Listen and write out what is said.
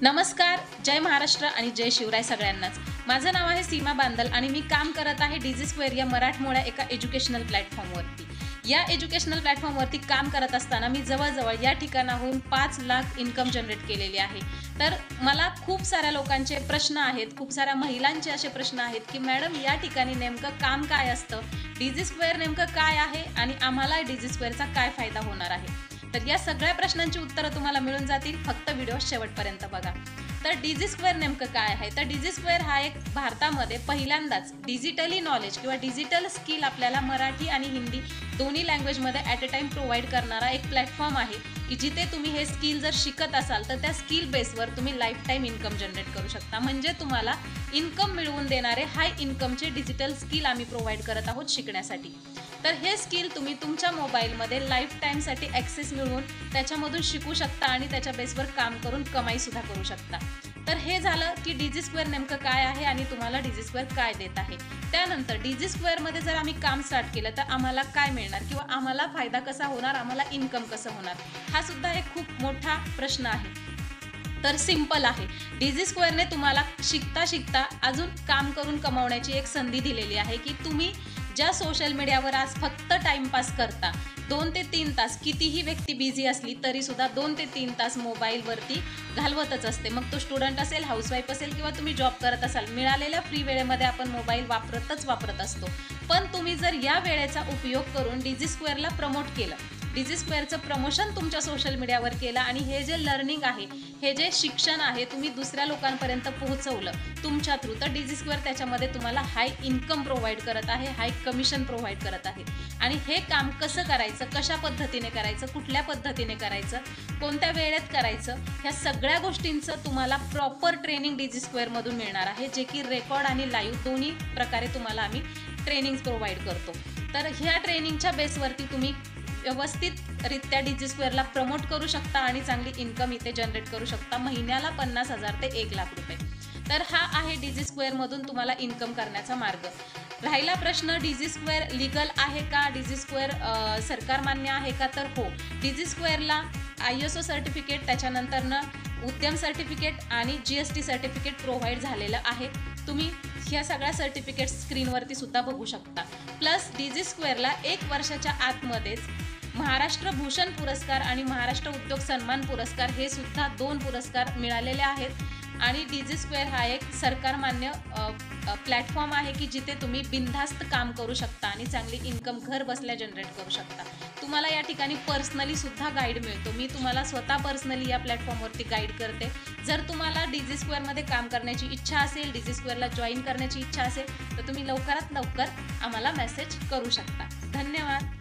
नमस्कार, जय महाराष्ट्र आणि जय शिवराय सगळ्यांनाच। माझं नाव आहे सीमा बांदल आणि मी काम करत आहे डीजी स्क्वेअर या मराठमोळ्या एका एज्युकेशनल प्लॅटफॉर्मवरती। या एज्युकेशनल प्लॅटफॉर्मवरती काम करत असताना मी जवळ-जवळ या ठिकाणाहून 5 लाख इन्कम जनरेट केलेली आहे। तर मला खूप साऱ्या लोकांचे प्रश्न आहेत, खूप साऱ्या महिलांचे असे प्रश्न आहेत की मॅडम या ठिकाणी नेमकं काम काय असतं? डीजी स्क्वेअर नेमकं काय आहे आणि आम्हाला डीजी स्क्वेअरचा काय फायदा होणार आहे? तर या सगळ्या प्रश्नांची उत्तरं तुम्हाला मिळून जातील, फक्त व्हिडिओ शेवटपर्यंत बघा। तर डीजी स्क्वेअर नेमकं काय आहे? तर डीजी स्क्वेअर हा एक भारतामध्ये पहिल्यांदाच डिजिटली नॉलेज किंवा डिजिटल स्किल आपल्याला मराठी आणि हिंदी दोन्ही लँग्वेजमध्ये ॲट अ टाइम प्रोव्हाइड करणारा एक प्लॅटफॉर्म आहे की जिथे तुम्ही हे स्किल जर शिकत असाल तर त्या स्किल बेसवर तुम्ही लाईफ टाईम इन्कम जनरेट करू शकता। म्हणजे तुम्हाला इन्कम मिळवून देणारे हाय इन्कमचे डिजिटल स्किल आम्ही प्रोव्हाइड करत आहोत शिकण्यासाठी। तर हे स्किल तुम्ही तुमच्या मोबाईलमध्ये लाईफ टाईमसाठी ॲक्सेस मिळवून त्याच्यामधून शिकू शकता आणि त्याच्या बेसवर काम करून कमाईसुद्धा करू शकता। तर हे झालं की डीजी स्क्वेअर नेमकं काय आहे आणि तुम्हाला डीजी स्क्वेअर काय देत आहे। त्यानंतर डीजी स्क्वेअरमध्ये जर आम्ही काम स्टार्ट केलं तर आम्हाला काय मिळणार किंवा आम्हाला फायदा कसा होणार, आम्हाला इन्कम कसं होणार, हा सुद्धा एक खूप मोठा प्रश्न आहे। तर सिंपल आहे, डीजी स्क्वेअरने तुम्हाला शिकता शिकता अजून काम करून कमावण्याची एक संधी दिलेली आहे की तुम्ही ज्या सोशल मीडियावर आज फक्त टाइमपास करता, 2 ते 3 तास, कितीही व्यक्ती बिझी असली तरी सुद्धा 2 ते 3 तास मोबाईलवरती घालवतच असते। मग तो स्टुडंट असेल, हाऊसवाईफ असेल किंवा तुम्ही जॉब करत असाल, मिळालेल्या फ्री वेळेमध्ये आपण मोबाईल वापरत असतो। पण तुम्ही जर या वेळेचा उपयोग करून डीजी स्क्वेअरला प्रमोट केलं, डीजी स्क्वेअरचं प्रमोशन तुमच्या सोशल मीडियावर केलं आणि हे जे लर्निंग आहे, हे जे शिक्षण आहे, तुम्ही दुसऱ्या लोकांपर्यंत पोहोचवलं तुमच्या थ्रू, तर डीजी स्क्वेअर त्याच्यामध्ये तुम्हाला हाय इन्कम प्रोव्हाइड करत आहे, हाय कमिशन प्रोव्हाइड करत आहे। आणि हे काम कसं करायचं, कशा पद्धतीने करायचं, कुठल्या पद्धतीने करायचं, कोणत्या वेळेत करायचं, ह्या सगळ्या गोष्टींचं तुम्हाला प्रॉपर ट्रेनिंग डीजी स्क्वेअरमधून मिळणार आहे, जे की रेकॉर्ड आणि लाईव्ह दोन्ही प्रकारे तुम्हाला आम्ही ट्रेनिंग प्रोव्हाइड करतो। तर ह्या ट्रेनिंगच्या बेसवरती तुम्ही व्यवस्थितरित्या डीजी स्क्वेअरला प्रमोट करू शकता आणि चांगली इन्कम इथे जनरेट करू शकता, महिन्याला 50,000 ते 1 लाख रुपये। तर हा आहे डीजी स्क्वेअरमधून तुम्हाला इन्कम करण्याचा मार्ग। राहिला प्रश्न, डीजी स्क्वेअर लीगल आहे का, डीजी स्क्वेअर सरकार मान्य आहे का? तर हो, डीजी स्क्वेअरला ISO सर्टिफिकेट, त्याच्यानंतरनं उद्यम सर्टिफिकेट आणि GST सर्टिफिकेट प्रोव्हाइड झालेलं आहे। तुम्ही ह्या सगळ्या सर्टिफिकेट स्क्रीनवरती सुद्धा बघू शकता। प्लस डीजी स्क्वेअरला 1 वर्षाच्या आतमध्येच महाराष्ट्र भूषण पुरस्कार आणि महाराष्ट्र उद्योग सन्मान पुरस्कार हे सुद्धा 2 पुरस्कार मिळालेले आहेत। आणि डीजी स्क्वेअर हा एक सरकारमान्य प्लॅटफॉर्म आहे की जिथे तुम्ही बिनधास्त काम करू शकता आणि चांगली इन्कम घर बसल्या जनरेट करू शकता। तुम्हाला या ठिकाणी पर्सनली सुद्धा गाईड मिळतो, मी तुम्हाला स्वतः पर्सनली या प्लॅटफॉर्मवरती गाईड करते। जर तुम्हाला डीजी स्क्वेअरमध्ये काम करण्याची इच्छा असेल, डीजी स्क्वेअरला जॉईन करण्याची इच्छा असेल तर तुम्ही लवकरात लवकर आम्हाला मेसेज करू शकता। धन्यवाद।